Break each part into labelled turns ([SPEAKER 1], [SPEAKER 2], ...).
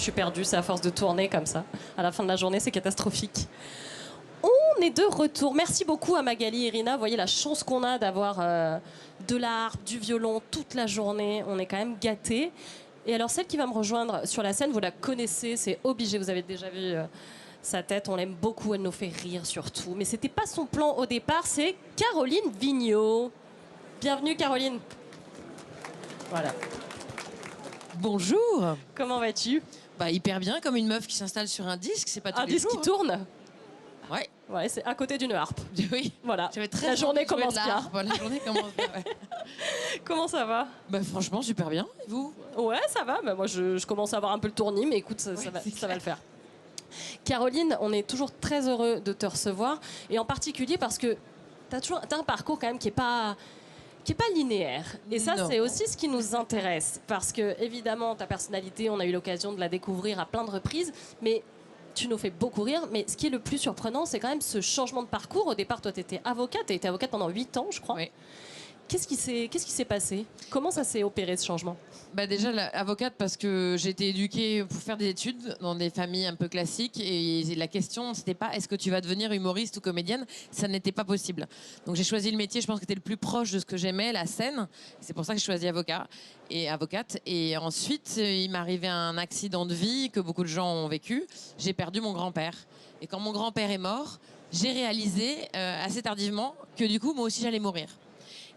[SPEAKER 1] suis perdue, c'est à force de tourner comme ça. À la fin de la journée, c'est catastrophique. On est de retour. Merci beaucoup à Magali et Irina. Vous voyez la chance qu'on a d'avoir de la harpe, du violon toute la journée. On est quand même gâtés. Et alors, celle qui va me rejoindre sur la scène, vous la connaissez, c'est obligé. Vous avez déjà vu sa tête. On l'aime beaucoup. Elle nous fait rire surtout. Mais c'était pas son plan au départ. C'est Caroline Vigneault. Bienvenue, Caroline. Voilà.
[SPEAKER 2] Bonjour.
[SPEAKER 1] Comment vas-tu?
[SPEAKER 2] Bah hyper bien, comme une meuf qui s'installe sur un disque, c'est pas tous
[SPEAKER 1] Un
[SPEAKER 2] les
[SPEAKER 1] disque
[SPEAKER 2] jours.
[SPEAKER 1] qui tourne?
[SPEAKER 2] Ouais.
[SPEAKER 1] Ouais, c'est à côté d'une harpe.
[SPEAKER 2] Oui.
[SPEAKER 1] Voilà.
[SPEAKER 2] J'avais très
[SPEAKER 1] La journée
[SPEAKER 2] envie de jouer
[SPEAKER 1] commence
[SPEAKER 2] de la
[SPEAKER 1] bien.
[SPEAKER 2] harpe. La journée commence bien. Ouais.
[SPEAKER 1] Comment ça va?
[SPEAKER 2] Bah franchement super bien. Et vous?
[SPEAKER 1] Ouais, ça va. Bah, moi, je commence à avoir un peu le tournis, mais écoute, ça va le faire. Caroline, on est toujours très heureux de te recevoir, et en particulier parce que t'as un parcours quand même qui est pas linéaire. Et ça,
[SPEAKER 2] Non.
[SPEAKER 1] c'est aussi ce qui nous intéresse. Parce que, évidemment, ta personnalité, on a eu l'occasion de la découvrir à plein de reprises, mais tu nous fais beaucoup rire. Mais ce qui est le plus surprenant, c'est quand même ce changement de parcours. Au départ, toi, tu étais avocate. Tu as été avocate pendant 8 ans, je crois.
[SPEAKER 2] Oui.
[SPEAKER 1] Qu'est-ce qui s'est passé? Comment ça s'est opéré, ce changement?
[SPEAKER 2] Bah déjà avocate parce que j'ai été éduquée pour faire des études dans des familles un peu classiques et la question c'était pas est-ce que tu vas devenir humoriste ou comédienne, ça n'était pas possible. Donc j'ai choisi le métier, je pense que c'était le plus proche de ce que j'aimais, la scène. C'est pour ça que j'ai choisi avocate. Et ensuite il m'est arrivé un accident de vie que beaucoup de gens ont vécu. J'ai perdu mon grand-père et quand mon grand-père est mort, j'ai réalisé assez tardivement que du coup moi aussi j'allais mourir.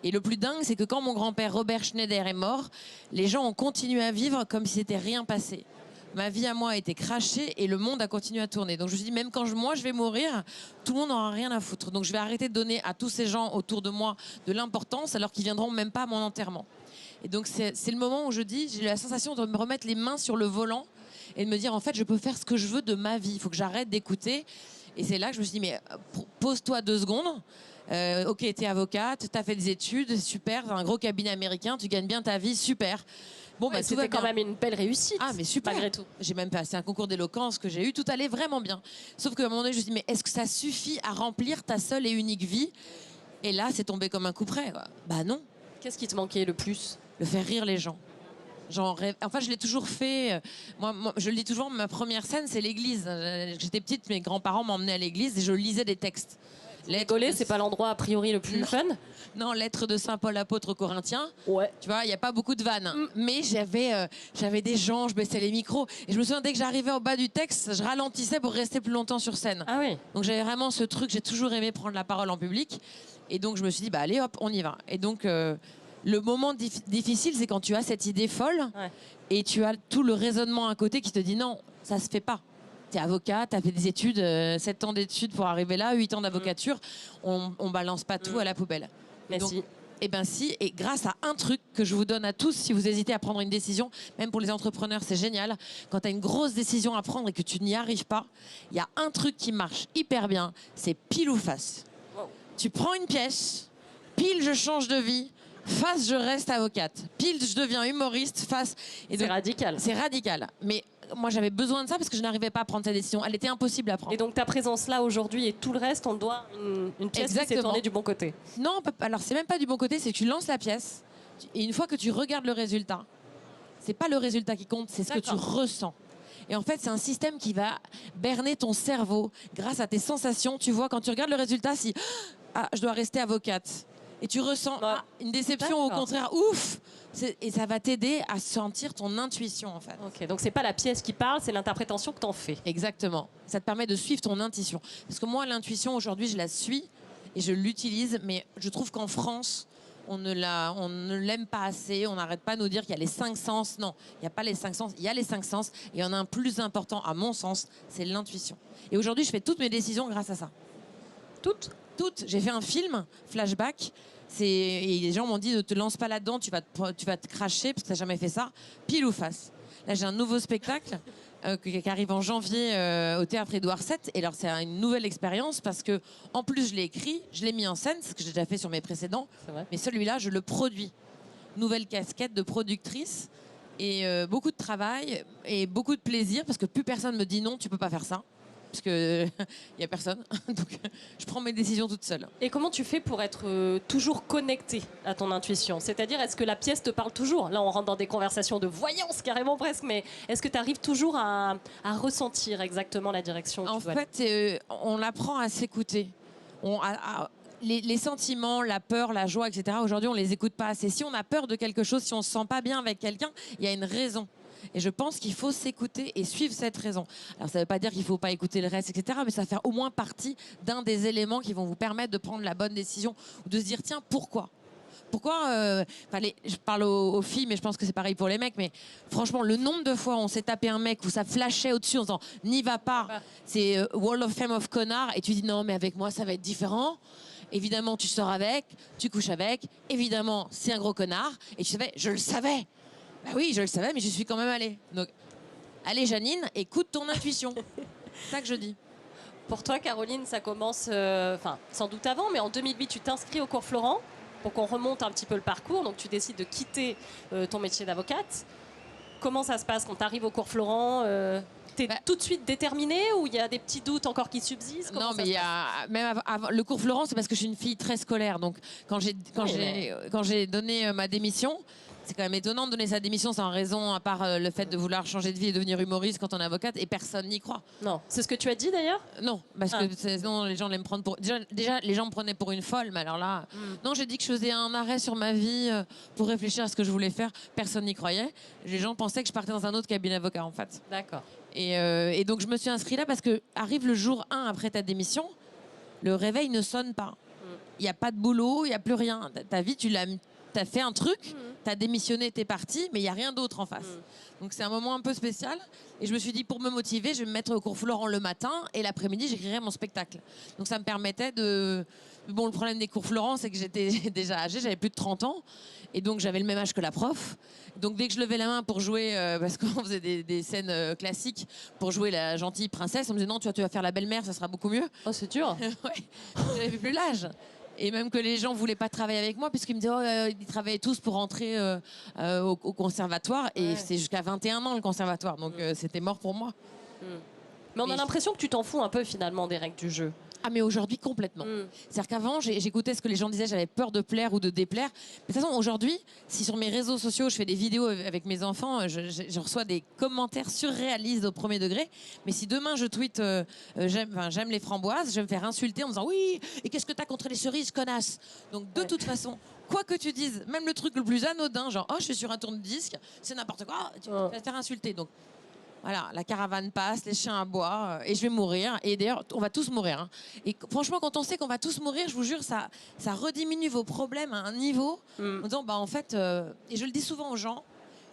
[SPEAKER 2] Et le plus dingue, c'est que quand mon grand-père Robert Schneider est mort, les gens ont continué à vivre comme si c'était rien passé. Ma vie à moi a été crachée et le monde a continué à tourner. Donc je me suis dit, même quand moi je vais mourir, tout le monde n'aura rien à foutre. Donc je vais arrêter de donner à tous ces gens autour de moi de l'importance alors qu'ils viendront même pas à mon enterrement. Et donc c'est le moment où j'ai la sensation de me remettre les mains sur le volant et de me dire, en fait, je peux faire ce que je veux de ma vie. Il faut que j'arrête d'écouter. Et c'est là que je me suis dit, mais pose-toi 2 secondes. Ok, t'es avocate, t'as fait des études, super, t'as un gros cabinet américain, tu gagnes bien ta vie, super. Bon,
[SPEAKER 1] Ouais, c'était quand même une belle réussite.
[SPEAKER 2] Ah, mais super.
[SPEAKER 1] Malgré tout.
[SPEAKER 2] J'ai même passé un concours d'éloquence que j'ai eu, tout allait vraiment bien. Sauf qu'à un moment donné, je me suis dit, mais est-ce que ça suffit à remplir ta seule et unique vie? Et là, c'est tombé comme un coup près, quoi. Bah non.
[SPEAKER 1] Qu'est-ce qui te manquait le plus?
[SPEAKER 2] Le faire rire les gens. Enfin, je l'ai toujours fait. Moi, je le dis toujours, ma première scène, c'est l'église. J'étais petite, mes grands-parents m'emmenaient à l'église et je lisais des textes.
[SPEAKER 1] Rigoler, c'est pas l'endroit a priori le plus fun?
[SPEAKER 2] Non, lettre de Saint Paul apôtre aux Corinthiens.
[SPEAKER 1] Ouais.
[SPEAKER 2] Tu vois, il n'y a pas beaucoup de vannes. Mais j'avais des gens, je baissais les micros. Et je me souviens, dès que j'arrivais au bas du texte, je ralentissais pour rester plus longtemps sur scène.
[SPEAKER 1] Ah oui.
[SPEAKER 2] Donc j'avais vraiment ce truc, j'ai toujours aimé prendre la parole en public. Et donc je me suis dit, bah allez hop, on y va. Et donc le moment difficile, c'est quand tu as cette idée folle et tu as tout le raisonnement à côté qui te dit non, ça se fait pas. T'es avocat, t'as fait des études, 7 ans d'études pour arriver là, 8 ans d'avocature, on balance pas tout à la poubelle.
[SPEAKER 1] Mais
[SPEAKER 2] donc,
[SPEAKER 1] si.
[SPEAKER 2] Eh bien si, et grâce à un truc que je vous donne à tous, si vous hésitez à prendre une décision, même pour les entrepreneurs, c'est génial. Quand tu as une grosse décision à prendre et que tu n'y arrives pas, il y a un truc qui marche hyper bien, c'est pile ou face.
[SPEAKER 1] Wow.
[SPEAKER 2] Tu prends une pièce, pile je change de vie, face je reste avocate, pile je deviens humoriste, face...
[SPEAKER 1] C'est radical.
[SPEAKER 2] C'est radical, mais moi j'avais besoin de ça parce que je n'arrivais pas à prendre cette décision, elle était impossible à prendre.
[SPEAKER 1] Et donc ta présence là aujourd'hui et tout le reste, on te doit une pièce qui s'est tournée du bon côté.
[SPEAKER 2] Non, alors c'est même pas du bon côté, c'est que tu lances la pièce et une fois que tu regardes le résultat, c'est pas le résultat qui compte, c'est ce que tu ressens. Et en fait, c'est un système qui va berner ton cerveau grâce à tes sensations. Tu vois, quand tu regardes le résultat, si je dois rester avocate, et tu ressens une déception, au contraire, ouf, et ça va t'aider à sentir ton intuition, en fait.
[SPEAKER 1] Ok, donc c'est pas la pièce qui parle, c'est l'interprétation que t'en fais.
[SPEAKER 2] Exactement. Ça te permet de suivre ton intuition. Parce que moi, l'intuition, aujourd'hui, je la suis et je l'utilise, mais je trouve qu'en France, on ne l'aime pas assez. On n'arrête pas de nous dire qu'il y a les 5 sens. Non, il n'y a pas les 5 sens. Il y a les 5 sens. Et il y en a un plus important, à mon sens, c'est l'intuition. Et aujourd'hui, je fais toutes mes décisions grâce à ça.
[SPEAKER 1] Toutes?
[SPEAKER 2] Toutes. J'ai fait un film, Flashback. Et les gens m'ont dit, ne te lance pas là-dedans, tu vas te cracher parce que tu n'as jamais fait ça. Pile ou face. Là, j'ai un nouveau spectacle qui arrive en janvier au Théâtre Édouard VII. Et alors, c'est une nouvelle expérience parce que, en plus, je l'ai écrit, je l'ai mis en scène, ce que j'ai déjà fait sur mes précédents. Mais celui-là, je le produis. Nouvelle casquette de productrice. Et beaucoup de travail et beaucoup de plaisir parce que plus personne me dit non, tu peux pas faire ça. parce qu'il n'y a personne. Donc, je prends mes décisions toute seule.
[SPEAKER 1] Et comment tu fais pour être toujours connecté à ton intuition? C'est-à-dire, est-ce que la pièce te parle toujours? Là, on rentre dans des conversations de voyance carrément presque, mais est-ce que tu arrives toujours à ressentir exactement la direction?
[SPEAKER 2] En fait, on apprend à s'écouter. Les sentiments, la peur, la joie, etc., aujourd'hui, on ne les écoute pas assez. Si on a peur de quelque chose, si on ne se sent pas bien avec quelqu'un, il y a une raison. Et je pense qu'il faut s'écouter et suivre cette raison. Alors, ça ne veut pas dire qu'il ne faut pas écouter le reste, etc., mais ça fait au moins partie d'un des éléments qui vont vous permettre de prendre la bonne décision ou de se dire, tiens, pourquoi je parle aux filles, mais je pense que c'est pareil pour les mecs. Mais franchement, le nombre de fois où on s'est tapé un mec où ça flashait au-dessus en disant n'y va pas, c'est Wall of Fame of connard, et tu dis non, mais avec moi, ça va être différent. Évidemment, tu sors avec, tu couches avec. Évidemment, c'est un gros connard. Et tu savais, je le savais. Bah oui, je le savais, mais je suis quand même allée. Donc, allez, Janine, écoute ton intuition. C'est ça que je dis.
[SPEAKER 1] Pour toi, Caroline, ça commence, sans doute avant, mais en 2008, tu t'inscris au cours Florent pour qu'on remonte un petit peu le parcours. Donc, tu décides de quitter ton métier d'avocate. Comment ça se passe quand tu arrives au cours Florent T'es tout de suite déterminée ou il y a des petits doutes encore qui subsistent?
[SPEAKER 2] Non, mais il y a même avant, le cours Florent, c'est parce que je suis une fille très scolaire. Donc, quand j'ai donné ma démission, c'est quand même étonnant de donner sa démission sans raison, à part le fait de vouloir changer de vie et devenir humoriste quand on est avocate, et personne n'y croit.
[SPEAKER 1] Non, c'est ce que tu as dit d'ailleurs?
[SPEAKER 2] Non, parce que sinon les gens allaient me prendre pour... Déjà, les gens me prenaient pour une folle, mais alors là... Non, j'ai dit que je faisais un arrêt sur ma vie pour réfléchir à ce que je voulais faire. Personne n'y croyait. Les gens pensaient que je partais dans un autre cabinet d'avocat, en fait.
[SPEAKER 1] D'accord.
[SPEAKER 2] Et donc, je me suis inscrite là parce que arrive le jour 1 après ta démission, le réveil ne sonne pas. Il n'y a pas de boulot, il n'y a plus rien. Ta vie, tu as fait un truc, tu as démissionné, tu es parti, mais il n'y a rien d'autre en face. Donc c'est un moment un peu spécial. Et je me suis dit, pour me motiver, je vais me mettre au cours Florent le matin et l'après-midi, j'écrirais mon spectacle. Donc ça me permettait de... Bon, le problème des cours Florent, c'est que j'étais déjà âgée, j'avais plus de 30 ans. Et donc j'avais le même âge que la prof. Donc dès que je levais la main pour jouer, parce qu'on faisait des scènes classiques, pour jouer la gentille princesse, on me disait non, tu vas faire la belle-mère, ça sera beaucoup mieux.
[SPEAKER 1] Oh, c'est dur.
[SPEAKER 2] Ouais, j'avais plus l'âge. Et même que les gens ne voulaient pas travailler avec moi, puisqu'ils me disaient ils travaillaient tous pour rentrer au conservatoire. Et c'est jusqu'à 21 ans le conservatoire. Donc c'était mort pour moi.
[SPEAKER 1] Mais on a l'impression que tu t'en fous un peu finalement des règles du jeu.
[SPEAKER 2] Ah, mais aujourd'hui, complètement. C'est-à-dire qu'avant, j'écoutais ce que les gens disaient, j'avais peur de plaire ou de déplaire. Mais de toute façon, aujourd'hui, si sur mes réseaux sociaux, je fais des vidéos avec mes enfants, je reçois des commentaires surréalistes au premier degré. Mais si demain, je tweete j'aime les framboises, je vais me faire insulter en me disant oui, et qu'est-ce que t'as contre les cerises, connasse? Donc, de toute façon, quoi que tu dises, même le truc le plus anodin, genre oh, je suis sur un tourne-disque, c'est n'importe quoi, tu vas te faire insulter. Donc, voilà, la caravane passe, les chiens aboient, et je vais mourir. Et d'ailleurs, on va tous mourir. Hein. Et franchement, quand on sait qu'on va tous mourir, je vous jure, ça rediminue vos problèmes à un niveau. En disant, en fait, et je le dis souvent aux gens,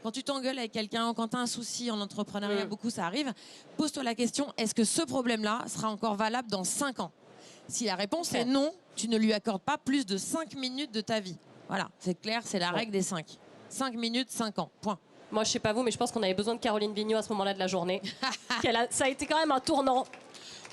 [SPEAKER 2] quand tu t'engueules avec quelqu'un, quand tu as un souci en entrepreneuriat, beaucoup ça arrive, pose-toi la question, est-ce que ce problème-là sera encore valable dans 5 ans? Si la réponse est non, tu ne lui accordes pas plus de 5 minutes de ta vie. Voilà, c'est clair, c'est la règle des 5. 5 minutes, 5 ans, point.
[SPEAKER 1] Moi, je sais pas vous, mais je pense qu'on avait besoin de Caroline Vigneault à ce moment-là de la journée. Ça a été quand même un tournant.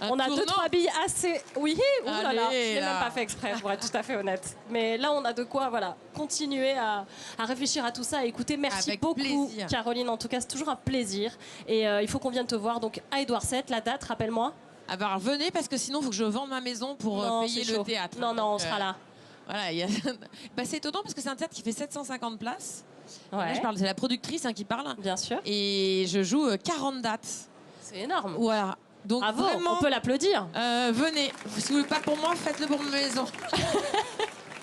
[SPEAKER 1] On a 2-3 billes assez... Oui, là, je l'ai même pas fait exprès, pour être tout à fait honnête. Mais là, on a de quoi continuer à réfléchir à tout ça, à écouter. Merci beaucoup, plaisir. Caroline. En tout cas, c'est toujours un plaisir. Et il faut qu'on vienne te voir donc à Édouard VII. La date, rappelle-moi.
[SPEAKER 2] Alors, venez, parce que sinon, il faut que je vende ma maison pour payer le théâtre.
[SPEAKER 1] Non, on sera là.
[SPEAKER 2] Voilà, c'est étonnant parce que c'est un théâtre qui fait 750 places.
[SPEAKER 1] Ouais.
[SPEAKER 2] C'est la productrice qui parle.
[SPEAKER 1] Bien sûr.
[SPEAKER 2] Et je joue 40 dates.
[SPEAKER 1] C'est énorme.
[SPEAKER 2] Voilà. Donc
[SPEAKER 1] bravo,
[SPEAKER 2] vraiment,
[SPEAKER 1] on peut l'applaudir.
[SPEAKER 2] Venez. Si vous ne voulez pas pour moi, faites-le pour ma maison.